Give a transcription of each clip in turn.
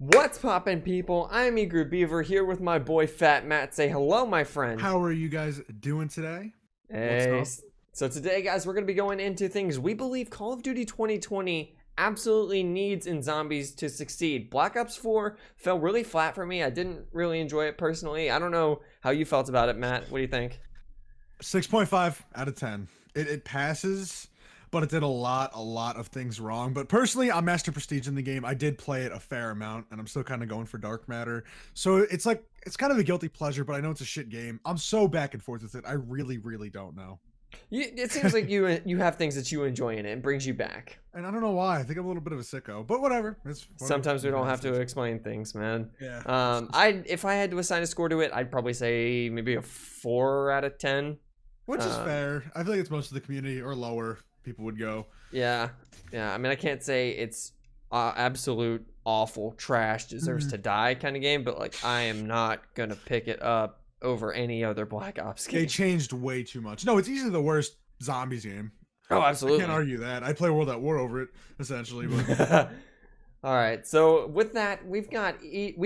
What's poppin', people? I'm Eager Beaver here with my boy FatMatt. Say hello, my friend. How are you guys doing today? What's Hey. up? So today, guys, we're going to be going into things we believe Call of Duty 2020 absolutely needs in zombies to succeed. Black Ops 4 fell really flat for me. I didn't really enjoy it personally. I don't know how you felt about it, Matt. What do you think? 6.5 out of 10. It passes, but it did a lot of things wrong. But personally, I'm Master Prestige in the game. I did play it a fair amount, and I'm still kind of going for Dark Matter. So it's kind of a guilty pleasure, but I know it's a shit game. I'm so back and forth with it. I really don't know. It seems like you have things that you enjoy in it. It brings you back. And I don't know why. I think I'm a little bit of a sicko, but whatever. Sometimes we don't have to explain things, man. Yeah. If I had to assign a score to it, I'd probably say maybe a 4 out of 10. Which is fair. I feel like it's most of the community or lower people would go. Yeah. I mean, I can't say it's absolute awful trash, deserves to die kind of game, but like I am not gonna pick it up over any other Black Ops game. They changed way too much. No, it's easily the worst zombies game. Oh, I absolutely. can't argue that. I play World at War over it, essentially. But All right. So with that, we've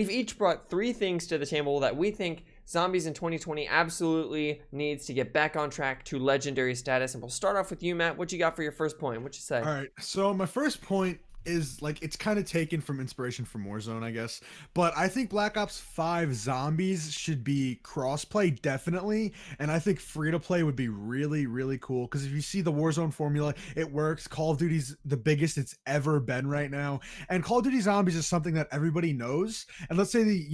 each brought 3 things to the table that we think zombies in 2020 absolutely needs to get back on track to legendary status. And we'll start off with you, Matt. What you got for your first point? What you say? all right. So my first point is like it's kind of taken from inspiration from Warzone, I guess. But I think Black Ops 5 zombies should be crossplay definitely, and I think free to play would be really cool because if you see the Warzone formula, it works. Call of Duty's the biggest it's ever been right now, and Call of Duty Zombies is something that everybody knows. And let's say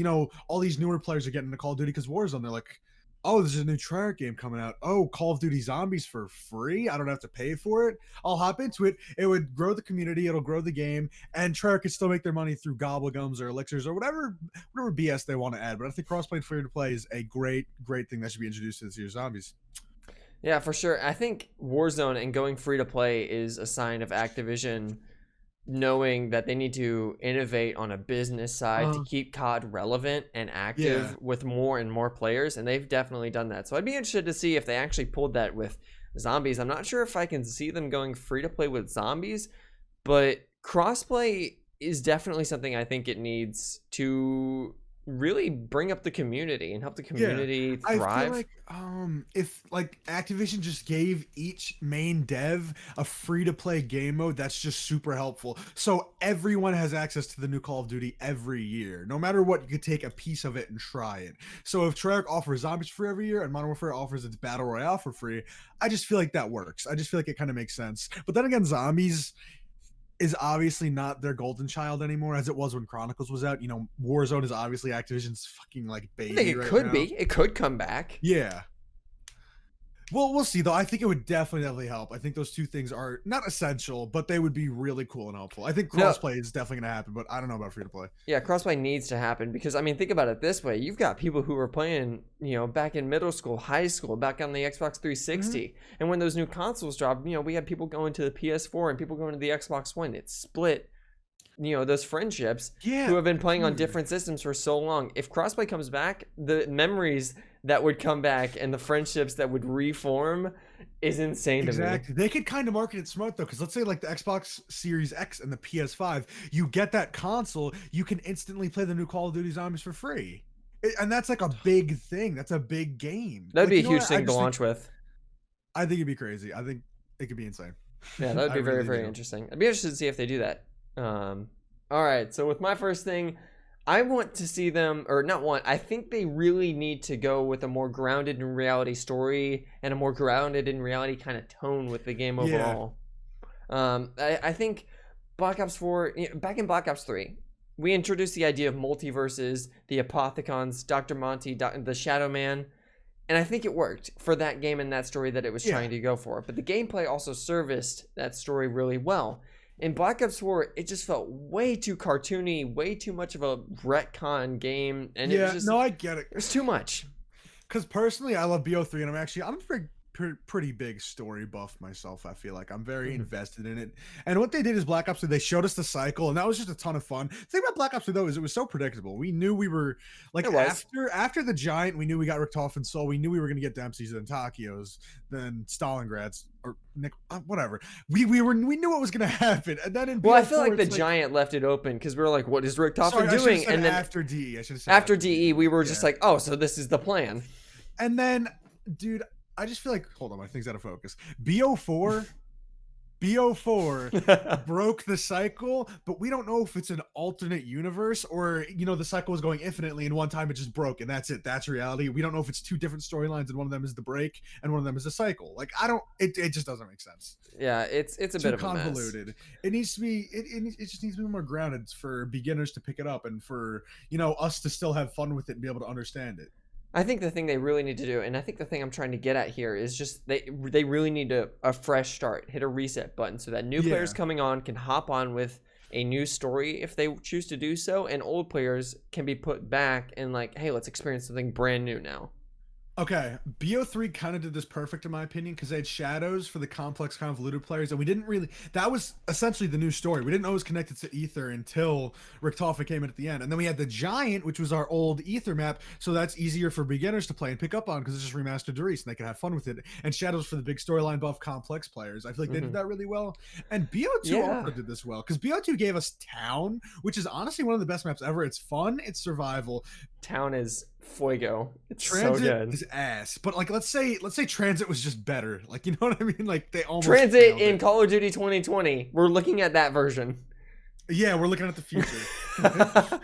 all these newer players are getting into Call of Duty because Warzone, they're like, oh, there's a new Treyarch game coming out. Oh, Call of Duty Zombies for free. I don't have to pay for it. I'll hop into it. It would grow the community. It'll grow the game. And Treyarch could still make their money through gobblegums or elixirs or whatever BS they want to add. But I think crossplay and free to play is a great thing that should be introduced to this year's Zombies. Yeah, for sure. I think Warzone and going free to play is a sign of Activision knowing that they need to innovate on a business side to keep COD relevant and active with more and more players, and they've definitely done that. So I'd be interested to see if they actually pulled that with zombies. I'm not sure if I can see them going free to play with zombies, but crossplay is definitely something I think it needs to really bring up the community and help the community thrive. I feel like if like Activision just gave each main dev a free to play game mode, that's just super helpful. So everyone has access to the new Call of Duty every year. No matter what, you could take a piece of it and try it. So if Treyarch offers zombies free every year and Modern Warfare offers its battle royale for free, I just feel like that works. I just feel like it kind of makes sense. But then again, zombies is obviously not their golden child anymore as it was when Chronicles was out. Warzone is obviously Activision's fucking like baby. I think it could be. It could come back. Yeah. Well, we'll see though. I think it would definitely help. I think those two things are not essential, but they would be really cool and helpful. I think crossplay is definitely going to happen, but I don't know about free to play. Yeah, crossplay needs to happen because I mean, think about it this way: you've got people who were playing, back in middle school, high school, back on the Xbox 360, and when those new consoles dropped, we had people going to the PS4 and people going to the Xbox One. It split, those friendships who have been playing on different systems for so long. If crossplay comes back, the memories that would come back and the friendships that would reform is insane to me. Exactly. They could kind of market it smart though, because let's say like the Xbox Series X and the PS5, you get that console, you can instantly play the new Call of Duty Zombies for free. And that's like a big thing. That's a big game. That'd be a huge thing to launch with. I think it'd be crazy. I think it could be insane. Yeah, that would be very interesting. I'd be interested to see if they do that. All right, so with my first thing, I want to see them, or not want, I think they really need to go with a more grounded in reality story and a more grounded in reality kind of tone with the game overall. I think Black Ops 4, back in Black Ops 3, we introduced the idea of multiverses, the Apothicons, Dr. Monty, the Shadow Man, and I think it worked for that game and that story that it was trying to go for. But the gameplay also serviced that story really well. In Black Ops 4, it just felt way too cartoony, way too much of a retcon game, and it was just, no, I get it. It's too much. Because personally, I love BO3, and I'm a pretty big story buff myself. I feel like I'm very Mhm. invested in it. And what they did is Black Ops 2, they showed us the cycle, and that was just a ton of fun. The thing about Black Ops 2 though is it was so predictable. We knew we were like It was. after the Giant, we knew we got Richtofen and Seoul. We knew we were gonna get Dempsey's, then Takio's, then Stalingrad's, or Nick, whatever. We knew what was gonna happen. And then in Well, I BO4, feel like the it's Giant left it open because we were like, "What is Rick sorry, Toffin I should have doing?" said And then after DE. I should have said after DE, we were just Yeah. like, "Oh, so this is the plan." And then, dude, I just feel like, hold on, my thing's out of focus. BO4, BO4 broke the cycle, but we don't know if it's an alternate universe or, the cycle was going infinitely and one time it just broke and that's it. That's reality. We don't know if it's two different storylines and one of them is the break and one of them is the cycle. Like, it just doesn't make sense. Yeah, it's a Too bit of convoluted. a mess. It needs to be, it just needs to be more grounded for beginners to pick it up and for, us to still have fun with it and be able to understand it. I think the thing they really need to do, and I think the thing I'm trying to get at here is just they really need a fresh start, hit a reset button so that new players coming on can hop on with a new story if they choose to do so, and old players can be put back and like, hey, let's experience something brand new now. Okay, BO3 kind of did this perfect in my opinion because they had shadows for the complex convoluted players, and we didn't really. That was essentially the new story. We didn't know it was connected to Ether until Richtofen came in at the end, and then we had the Giant, which was our old Ether map, so that's easier for beginners to play and pick up on because it's just remastered Doris and they can have fun with it. And shadows for the big storyline buff complex players. I feel like they did that really well, and BO2 also did this well because BO2 gave us Town, which is honestly one of the best maps ever. It's fun, it's survival. Town is fuego. It's Transit so good. is ass, but like let's say Transit was just better. Like, you know what I mean? Like they almost Transit nailed in it. Call of Duty 2020. We're looking at that version. Yeah, we're looking at the future.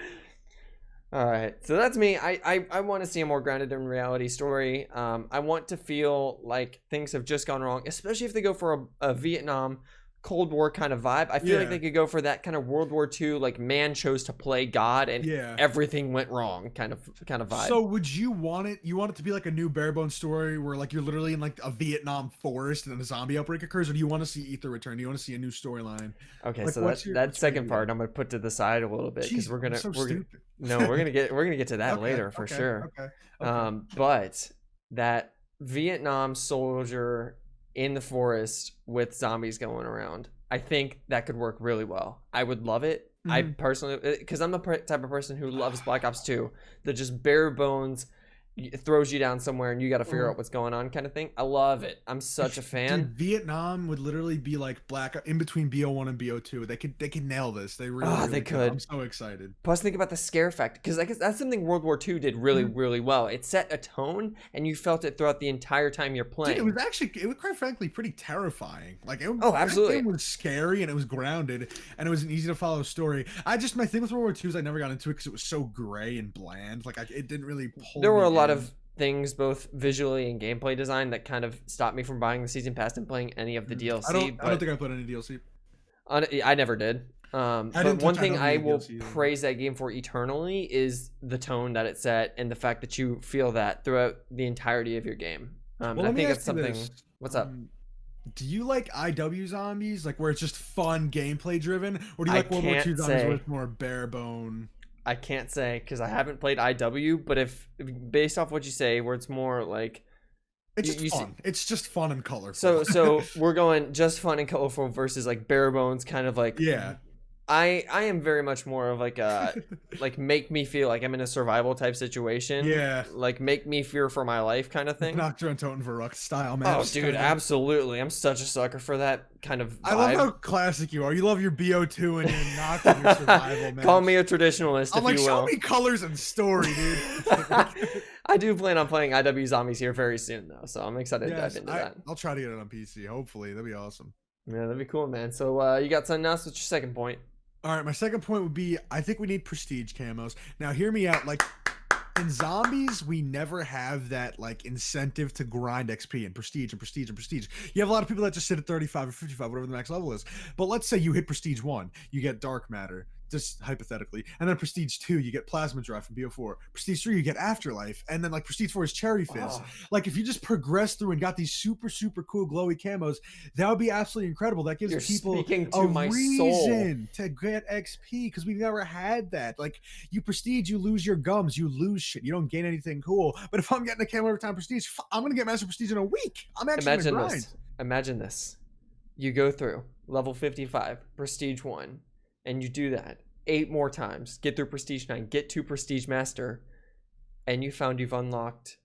All right, so that's me. I want to see a more grounded in reality story. I want to feel like things have just gone wrong, especially if they go for a Vietnam Cold War kind of vibe. I feel like they could go for that kind of World War II, like man chose to play God and everything went wrong kind of vibe. So would you want it? You want it to be like a new bare bones story where like you're literally in like a Vietnam forest and then a zombie outbreak occurs, or do you want to see Ether return? Do you want to see a new storyline? Okay, like, so that second part I'm gonna put to the side a little bit because we're gonna get to that later for sure. Okay. But that Vietnam soldier in the forest with zombies going around, I think that could work really well. I would love it. I personally, because I'm the type of person who loves Black Ops 2, that just bare bones throws you down somewhere and you got to figure out what's going on kind of thing. I love it. I'm such a fan. Dude, Vietnam would literally be like in between BO1 and BO2. They could nail this. They really could. I'm so excited. Plus, think about the scare factor, because I guess that's something World War II did really well. It set a tone, and you felt it throughout the entire time you're playing. Dude, it was quite frankly pretty terrifying. Like, absolutely, it was scary and it was grounded and it was an easy to follow story. My thing with World War II is I never got into it because it was so gray and bland. Like, it didn't really pull. There were a lot of things, both visually and gameplay design, that kind of stopped me from buying the season pass and playing any of the DLC. I don't think I put any DLC. I never did. But one thing I will praise that game for eternally is the tone that it set and the fact that you feel that throughout the entirety of your game. Well, I think it's something. What's up? Do you like IW zombies, like where it's just fun gameplay driven, or do you like World War II zombies where it's more bare bone? I can't say because I haven't played IW, but if based off what you say, where it's more like it's just fun. It's just fun and colorful. So we're going just fun and colorful versus like bare bones, kind of like I am very much more of like a like make me feel like I'm in a survival type situation. Yeah. Like make me fear for my life kind of thing. Nocturne Toten Verrückt style, man. Oh, dude, absolutely. I'm such a sucker for that kind of vibe. I love how classic you are. You love your BO2 and your Nocturne survival, man. Call me a traditionalist, I'm if like, you will. show me colors and story, dude. I do plan on playing IW Zombies here very soon, though, so I'm excited to dive into that. I'll try to get it on PC, hopefully. That'd be awesome. Yeah, that'd be cool, man. So you got something else? What's your second point? All right, my second point would be I think we need prestige camos. Now, hear me out. Like, in zombies, we never have that, like, incentive to grind XP and prestige and prestige and prestige. You have a lot of people that just sit at 35 or 55, whatever the max level is. But let's say you hit prestige 1. You get dark matter. just hypothetically. And then Prestige 2, you get Plasma Drive from BO4. Prestige 3, you get Afterlife. And then like Prestige 4 is Cherry Fizz. Like if you just progress through and got these super, super cool glowy camos, that would be absolutely incredible. That gives people a reason to get XP because we've never had that. Like you Prestige, you lose your gums, you lose shit. You don't gain anything cool. But if I'm getting a camo every time Prestige, I'm going to get Master Prestige in a week. I'm actually going to grind. Imagine this. You go through level 55, Prestige 1, and you do that 8 more times. Get through Prestige 9, get to Prestige Master, and you found you've unlocked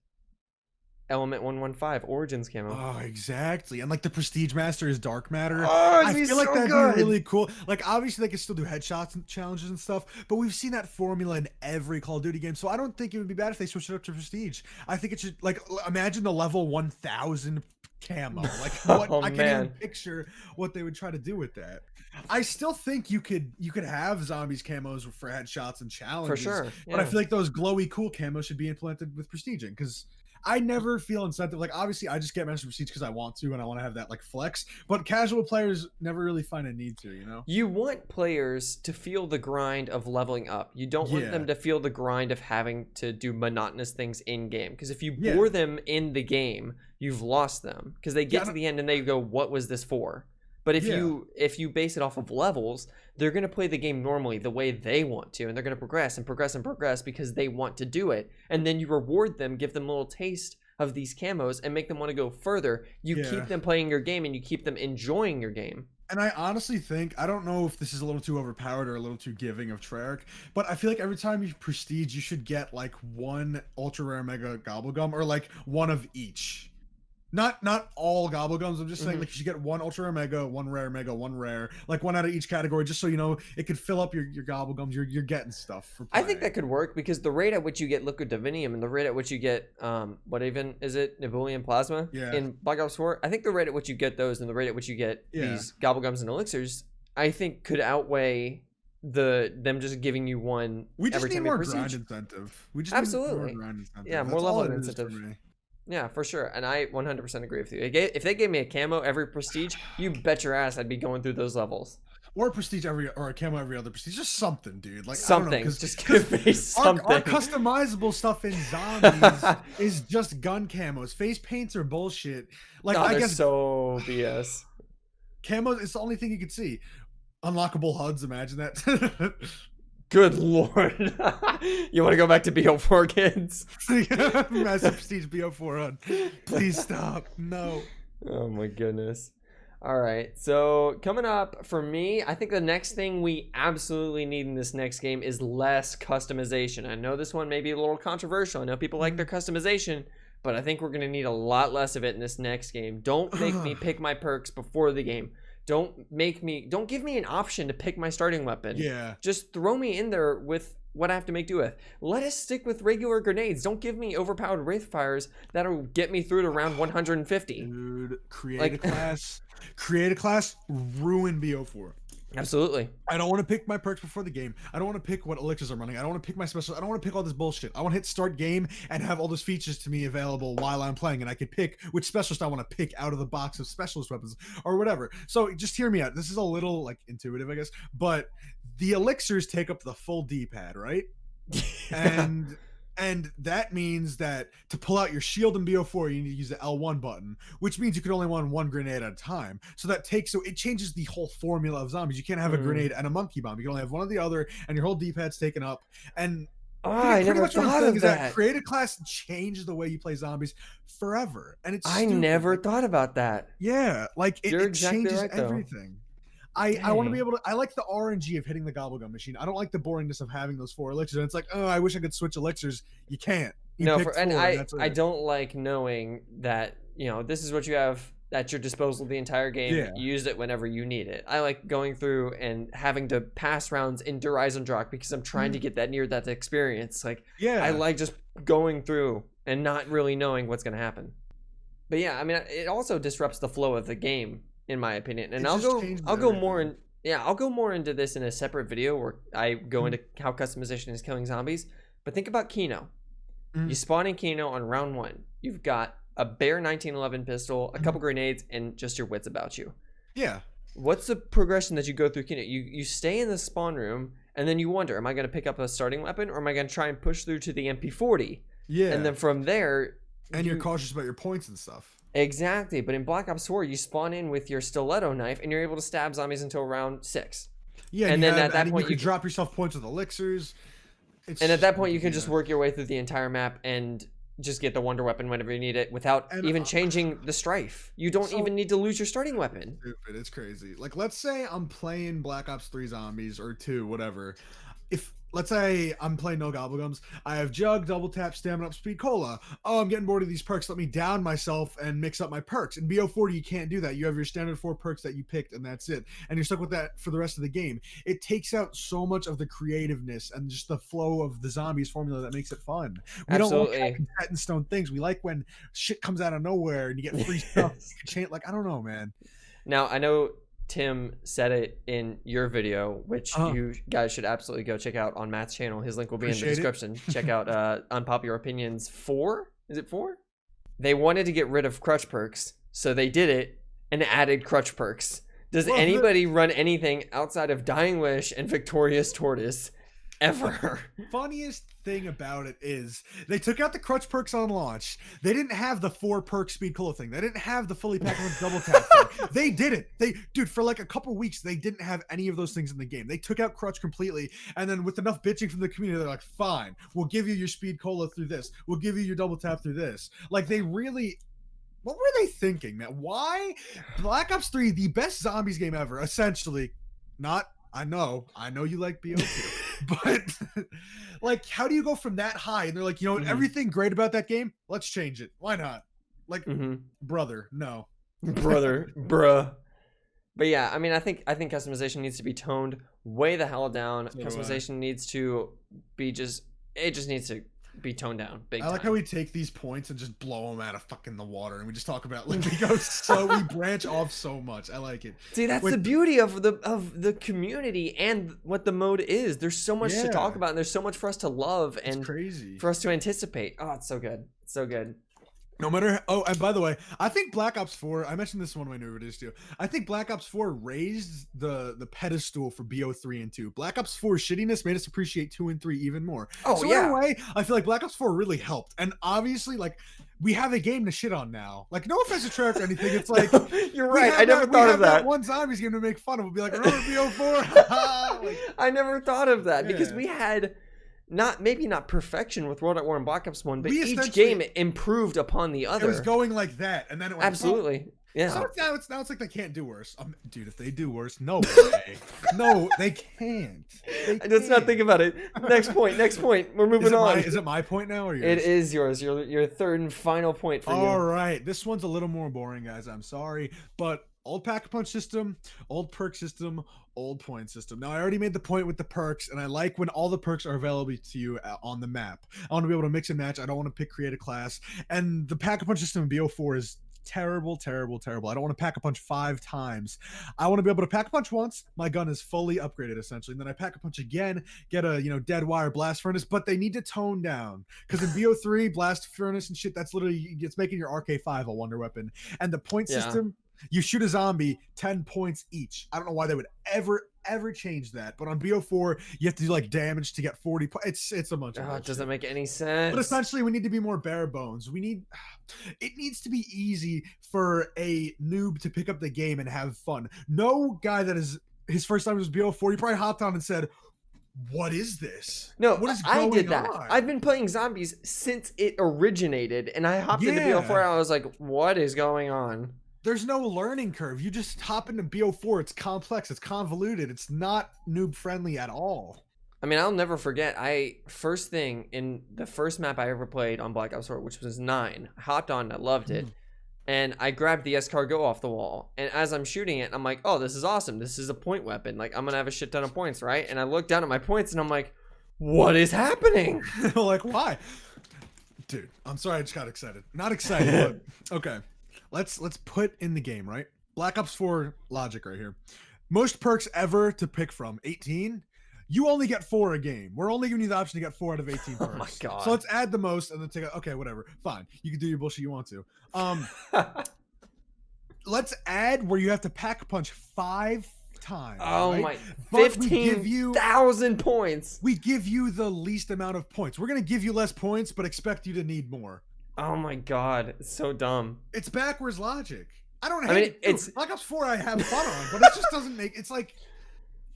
Element 115 Origins camo. Oh, exactly. And like the Prestige Master is Dark Matter. Oh, I feel like that'd be really cool. Like obviously they can still do headshots and challenges and stuff, but we've seen that formula in every Call of Duty game. So I don't think it would be bad if they switched it up to Prestige. I think it should, like, imagine the level 1000 camo. Like what I can't even picture what they would try to do with that. I still think you could have zombies camos for headshots and challenges. For sure. But I feel like those glowy cool camos should be implemented with Prestiging because I never feel incentive. Like obviously I just get Master Prestige because I want to and I want to have that like flex, but casual players never really find a need to, you know? You want players to feel the grind of leveling up. You don't want them to feel the grind of having to do monotonous things in game, because if you bore them in the game, you've lost them because they get to the end and they go, what was this for? But if you base it off of levels, they're going to play the game normally the way they want to, and they're going to progress and progress and progress because they want to do it. And then you reward them, give them a little taste of these camos and make them want to go further. You keep them playing your game and you keep them enjoying your game. And I honestly think, I don't know if this is a little too overpowered or a little too giving of Treyarch, but I feel like every time you Prestige, you should get like one ultra rare mega gobblegum or like one of each. Not all gobblegums. I'm just saying like you should get one ultra rare mega, one rare, like one out of each category, just so you know it could fill up your gobblegums. You're getting stuff for playing. I think that could work because the rate at which you get liquid divinium and the rate at which you get what even is it, Nebulian plasma in Black Ops 4, I think the rate at which you get those and the rate at which you get these gobblegums and elixirs, I think could outweigh them just giving you one. We just every need time more grind incentive. We just need more grind incentive. Yeah, more level incentive. Yeah, for sure. And I 100% agree with you. If they gave me a camo every Prestige, you bet your ass I'd be going through those levels. Or a Prestige or a camo every other Prestige. Just something, dude. Like something. I don't know, just give me something. Our customizable stuff in zombies is just gun camos. Face paints are bullshit. Like I guess so BS. Camos is the only thing you could see. Unlockable HUDs, imagine that. Good lord. You want to go back to BO4, kids? Master Prestige BO4 HUD. Please stop. No. Oh my goodness. All right. So coming up for me, I think the next thing we absolutely need in this next game is less customization. I know this one may be a little controversial. I know people like their customization, but I think we're going to need a lot less of it in this next game. Don't make me pick my perks before the game. Don't give me an option to pick my starting weapon. Yeah. Just throw me in there with what I have to make do with. Let us stick with regular grenades. Don't give me overpowered wraith fires that'll get me through to round 150. Dude, create a class, ruin BO4. Absolutely. I don't want to pick my perks before the game. I don't want to pick what elixirs I'm running. I don't want to pick my specials. I don't want to pick all this bullshit. I want to hit start game and have all those features to me available while I'm playing, and I could pick which specialist I want to pick out of the box of specialist weapons or whatever. So just hear me out. This is a little like intuitive, I guess, but the elixirs take up the full D-pad, right? And that means that to pull out your shield in BO4, you need to use the L1 button, which means you could only run one grenade at a time. So it changes the whole formula of zombies. You can't have a grenade and a monkey bomb. You can only have one or the other, and your whole D-pad's taken up. And I never thought of that. Create a class changes the way you play zombies forever, and it's. I never thought about that. Yeah, like it changes right, everything. I want to be able to. I like the RNG of hitting the gobblegum machine. I don't like the boringness of having those 4 elixirs. And it's like, oh, I wish I could switch elixirs. You can't. I don't like knowing that this is what you have at your disposal the entire game. Yeah. Use it whenever you need it. I like going through and having to pass rounds in Der Eisendrock because I'm trying to get that near that experience. Like, I like just going through and not really knowing what's going to happen. But yeah, I mean, it also disrupts the flow of the game, in my opinion. And I'll go more into this in a separate video where I go into how customization is killing zombies. But think about Kino. You spawn in Kino on round 1. You've got a bare 1911 pistol, a couple grenades, and just your wits about you. Yeah. What's the progression that you go through Kino? You stay in the spawn room, and then you wonder, am I going to pick up a starting weapon, or am I going to try and push through to the MP40? Yeah. And then from there, and you're cautious about your points and stuff. Exactly. But in Black Ops 4, you spawn in with your stiletto knife, and you're able to stab zombies until round 6. Yeah, and then at that point, you can drop yourself points with elixirs. And at that point, you can just work your way through the entire map and just get the wonder weapon whenever you need it without even changing the strife. You don't even need to lose your starting weapon. Stupid. It's crazy. Like, let's say I'm playing Black Ops 3 Zombies or 2, whatever. Let's say I'm playing No Gobblegums. I have Jug, Double Tap, Stamina Up, Speed Cola. Oh, I'm getting bored of these perks. Let me down myself and mix up my perks. In BO40, you can't do that. You have your standard 4 perks that you picked, and that's it. And you're stuck with that for the rest of the game. It takes out so much of the creativeness and just the flow of the zombies formula that makes it fun. We Absolutely. don't like set in stone things. We like when shit comes out of nowhere and you get free stuff. Like, I don't know, man. Now, I know Tim said it in your video, which you guys should absolutely go check out on Matt's channel. His link will be in the description. Check out Unpopular Opinions 4. Is it 4? They wanted to get rid of crutch perks, so they did it and added crutch perks. Does anybody run anything outside of Dying Wish and Victorious Tortoise ever? Funniest thing about it is they took out the crutch perks on launch. They didn't have the 4 perk speed cola thing. They didn't have the fully packed double tap thing. They did it. Dude, for like a couple weeks, they didn't have any of those things in the game. They took out crutch completely, and then with enough bitching from the community, they're like, fine, we'll give you your speed cola through this. We'll give you your double tap through this. Like, they really... What were they thinking, man? Why? Black Ops 3, the best zombies game ever, essentially. Not... I know you like BO2, but like, how do you go from that high? And they're like, you know what, everything great about that game, let's change it. Why not? Like, brother, no. Brother, bruh. But yeah, I mean, I think customization needs to be toned way the hell down. Customization needs to be it just needs to be toned down big time. I like how we take these points and just blow them out of fucking the water, and we just talk about, like, we branch off so much. I like it. See, that's the beauty of the community and what the mode is. There's so much to talk about, and there's so much for us to love and crazy for us to anticipate. Oh, it's so good. It's so good. No matter. Oh, and by the way, I think Black Ops 4. I mentioned this in one of my new videos too. I think Black Ops 4 raised the pedestal for BO3 and 2. Black Ops 4 shittiness made us appreciate 2 and 3 even more. Oh, so yeah. in a way, I feel like Black Ops 4 really helped. And obviously, like, we have a game to shit on now. Like, no offense to Treyarch or anything. It's like, no, you're right. I never thought of that. One zombies game to make fun of. We'll be like, remember BO4? Like, I never thought of that because we had. Maybe not perfection with World at War and Black Ops 1, but each game improved upon the other. It was going like that, and then it went absolutely. Yeah. So now it's like they can't do worse. Dude, if they do worse, no way. No, they can't. Let's not think about it. Next point. We're moving on. Is it my point now or yours? It is yours. Your third and final point for you. All right. This one's a little more boring, guys. I'm sorry, but old pack-a-punch system, old perk system, old point system. Now, I already made the point with the perks, and I like when all the perks are available to you on the map. I want to be able to mix and match. I don't want to create a class. And the pack-a-punch system in BO4 is terrible. I don't want to pack-a-punch 5 times. I want to be able to pack-a-punch once. My gun is fully upgraded, essentially. And then I pack-a-punch again, get a, dead wire blast furnace, but they need to tone down. Because in BO3, blast furnace and shit, that's literally, it's making your RK5 a wonder weapon. And the point system... You shoot a zombie, 10 points each. I don't know why they would ever change that. But on BO4, you have to do like damage to get 40 points. It's a bunch of it doesn't make any sense. But essentially, we need to be more bare bones. It needs to be easy for a noob to pick up the game and have fun. No guy that is his first time was BO4, he probably hopped on and said, what is this? No, what is going I did that. on? I've been playing zombies since it originated, and I hopped into BO4 and I was like, what is going on? There's no learning curve. You just hop into BO4. It's complex. It's convoluted. It's not noob friendly at all. I mean, I'll never forget. First thing in the first map I ever played on Black Ops 4, which was 9, I hopped on. I loved it. And I grabbed the escargot off the wall. And as I'm shooting it, I'm like, oh, this is awesome. This is a point weapon. Like, I'm going to have a shit ton of points, right? And I look down at my points and I'm like, what is happening? Like, why? Dude, I'm sorry. I just got excited. Not excited, but okay. Let's put in the game, right? Black Ops 4 logic right here. Most perks ever to pick from, 18. You only get 4 a game. We're only giving you the option to get 4 out of 18 perks. Oh my god. So let's add the most and then take okay, whatever. Fine. You can do your bullshit you want to. Let's add where you have to pack punch 5 times. Oh right? my, But we give you 15,000 points. we give you the least amount of points. We're gonna give you less points, but expect you to need more. Oh my god, it's so dumb. It's backwards logic. I don't hate I mean, it. it's Black Ops 4 I have fun on, but it just doesn't make it's like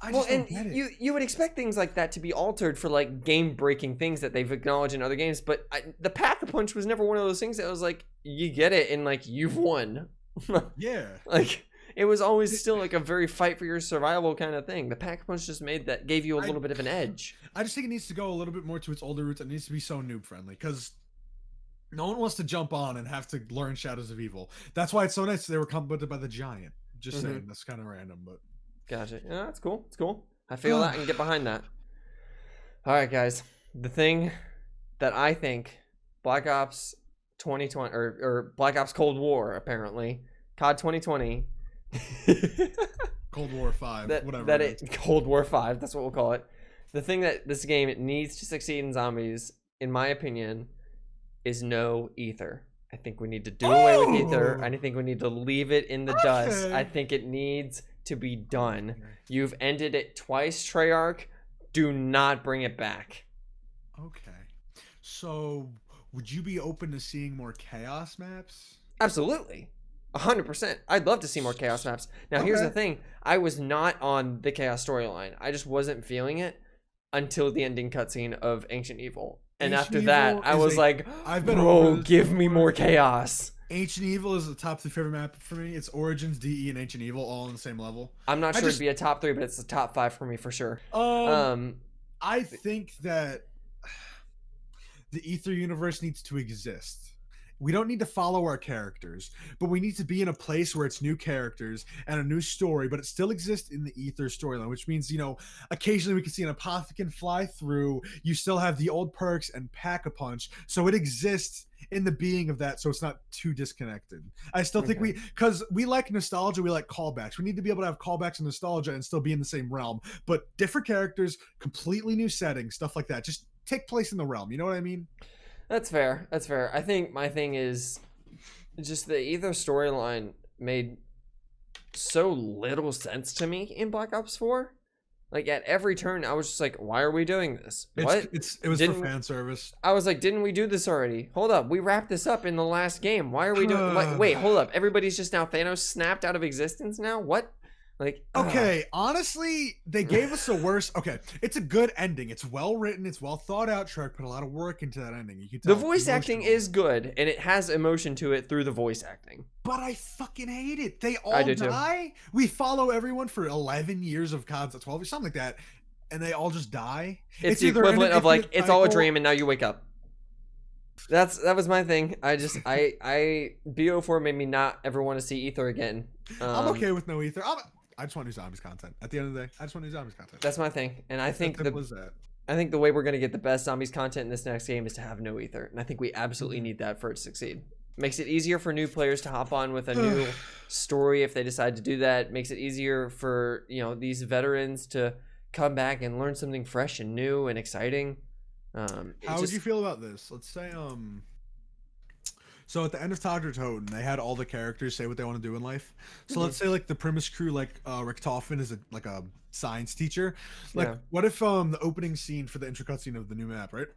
I well, just don't and get it. you would expect things like that to be altered for like game breaking things that they've acknowledged in other games, but the Pack-a-Punch was never one of those things that was like you get it and like you've won. Yeah. Like it was always still like a very fight for your survival kind of thing. The Pack-a-Punch just gave you a little bit of an edge. I just think it needs to go a little bit more to its older roots. It needs to be so noob friendly because no one wants to jump on and have to learn Shadows of Evil. That's why it's so nice they were complimented by the Giant. Just saying, that's kind of random, but gotcha. Yeah, that's cool. It's cool. I feel that and get behind that. All right, guys. The thing that I think Black Ops 2020 or Black Ops Cold War apparently COD 2020 Cold War 5, whatever. Cold War 5. That's what we'll call it. The thing that this game needs to succeed in zombies, in my opinion, is no ether. I think we need to do away with ether. I think we need to leave it in the dust. I think it needs to be done. You've ended it twice, Treyarch. Do not bring it back. Okay. So, would you be open to seeing more chaos maps? Absolutely. 100%. I'd love to see more chaos maps. Now, here's the thing. I was not on the chaos storyline. I just wasn't feeling it until the ending cutscene of Ancient Evil. And after that, I was like, bro, give me more chaos. Ancient Evil is the top 3 favorite map for me. It's Origins, DE, and Ancient Evil all on the same level. I'm not sure it'd be a top 3, but it's the top 5 for me for sure. I think that the Ether universe needs to exist. We don't need to follow our characters, but we need to be in a place where it's new characters and a new story, but it still exists in the Ether storyline, which means, you know, occasionally we can see an Apothicon fly through. You still have the old perks and Pack-a-Punch, so it exists in the being of that, so it's not too disconnected. I still think because we like nostalgia, we like callbacks. We need to be able to have callbacks and nostalgia and still be in the same realm, but different characters, completely new settings, stuff like that. Just take place in the realm. You know what I mean? That's fair. That's fair. I think my thing is just the Ether storyline made so little sense to me in Black Ops 4. Like at every turn, I was just like, "Why are we doing this? What?" It was for fan service. I was like, "Didn't we do this already? Hold up, we wrapped this up in the last game. Why are we doing? Like, wait, hold up. Everybody's just now Thanos snapped out of existence now. What?" Like, okay, honestly, they gave us a worse. Okay, it's a good ending. It's well written. It's well thought out. Treyarch put a lot of work into that ending. You can tell the voice acting is good, and it has emotion to it through the voice acting. But I fucking hate it. They all die. Too. We follow everyone for 11 years of CODs, 12 or something like that, and they all just die. It's the equivalent of like it's all a dream, and now you wake up. That was my thing. BO4 made me not ever want to see Ether again. I'm okay with no Ether. I just want new zombies content. At the end of the day, I just want new zombies content. That's my thing, and I think I think the way we're gonna get the best zombies content in this next game is to have no Ether, and I think we absolutely need that for it to succeed. Makes it easier for new players to hop on with a new story if they decide to do that. Makes it easier for these veterans to come back and learn something fresh and new and exciting. How would you feel about this? Let's say so at the end of Togger Toten, they had all the characters say what they want to do in life. So let's say like the Primus crew, like Richtofen is a science teacher. Like what if the opening scene for the intro cutscene of the new map, right?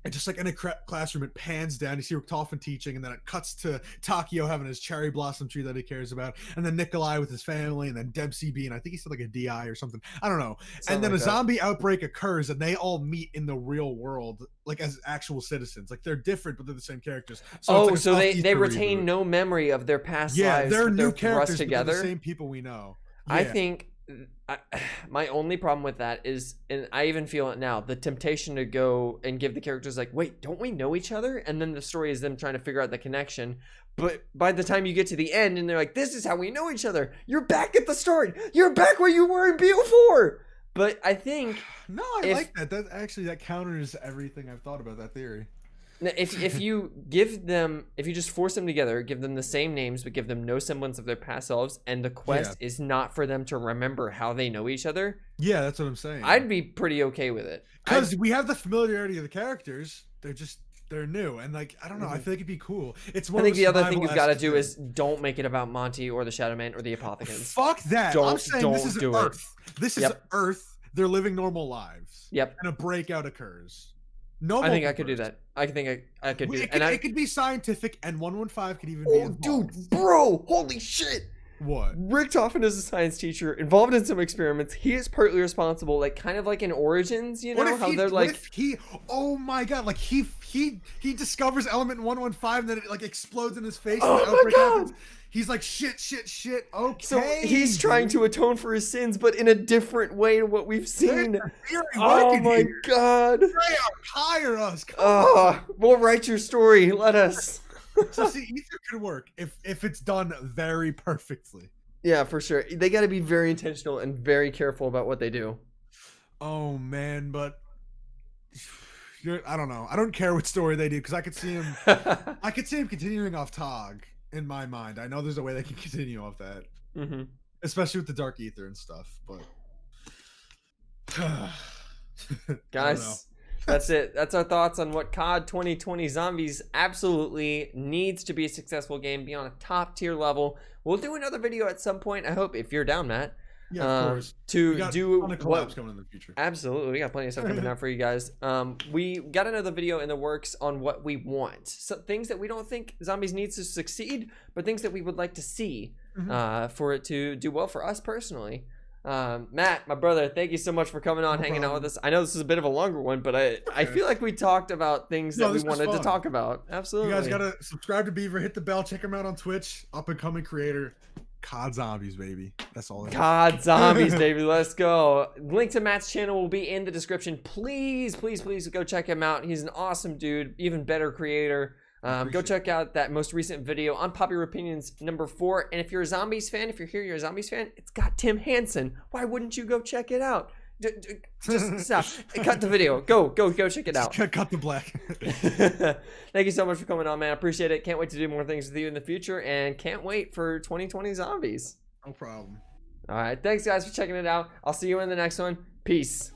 And just like in a classroom, it pans down. You see Richtofen teaching, and then it cuts to Takio having his cherry blossom tree that he cares about, and then Nikolai with his family, and then Dempsey being, I think he said like a DI or something. I don't know. And then a zombie outbreak occurs, and they all meet in the real world, like as actual citizens. Like they're different, but they're the same charers. So so they retain no memory of their past lives. Yeah, they're new characters, together. But they're the same people we know. Yeah. I think. My only problem with that is, and I even feel it now, the temptation to go and give the characters like, wait, don't we know each other? And then the story is them trying to figure out the connection. But by the time you get to the end and they're like, this is how we know each other. You're back at the start. You're back where you were in BO4. But I think... No, I like that. That counters everything I've thought about that theory. If you just force them together, give them the same names, but give them no semblance of their past selves, and the quest is not for them to remember how they know each other. Yeah, that's what I'm saying. I'd be pretty okay with it. Because we have the familiarity of the characters. They're just they're new, and like I don't know, I feel like it'd be cool. It's I more. think of a the other thing you've got to survival-esque do thing. is don't make it about Monty or the Shadow Man or the Apothicons. Fuck that. I'm saying this is do it. Earth. This is Earth. They're living normal lives. Yep. And a breakout occurs. No. I think I could do that. I think I could do it. And it could be scientific, and 115 could even be involved. Dude, bro, holy shit. What? Rick Toffin is a science teacher involved in some experiments. He is partly responsible, like kind of like in Origins, you know, how they're like. Oh my god, like he discovers element in 115, and then it like explodes in his face. Oh and the outbreak happens. He's like shit. Okay. So he's trying to atone for his sins, but in a different way to what we've seen. Oh my god. Hire us. We'll write your story. Let us. So see, Ether could work if it's done very perfectly. Yeah, for sure. They got to be very intentional and very careful about what they do. Oh man, but I don't know. I don't care what story they do because I could see him. I could see him continuing off Tog in my mind. I know there's a way they can continue off that, especially with the Dark Ether and stuff. But guys. That's it. That's our thoughts on what COD 2020 Zombies absolutely needs to be a successful game, be on a top tier level. We'll do another video at some point. I hope if you're down, Matt. Yeah, of course. To do collabs coming in the future. Absolutely, we got plenty of stuff coming out for you guys. We got another video in the works on what we want. So things that we don't think Zombies needs to succeed, but things that we would like to see for it to do well for us personally. Matt, my brother, thank you so much for coming on, hanging out with us. I know this is a bit of a longer one, but I feel like we talked about things that we wanted to talk about. Absolutely. You guys gotta subscribe to Beaver, hit the bell, check him out on Twitch. Up and coming creator. COD Zombies, baby. That's all. COD Zombies, baby. Let's go. Link to Matt's channel will be in the description. Please go check him out. He's an awesome dude, even better creator. Go check out that most recent video on Popular Opinions #4. And if you're a Zombies fan, if you're here, you're a Zombies fan, it's got Tim Hansen. Why wouldn't you go check it out? Just stop. Cut the video. Go check it out. Cut the black. Thank you so much for coming on, man. I appreciate it. Can't wait to do more things with you in the future, and can't wait for 2020 Zombies. No problem. All right. Thanks, guys, for checking it out. I'll see you in the next one. Peace.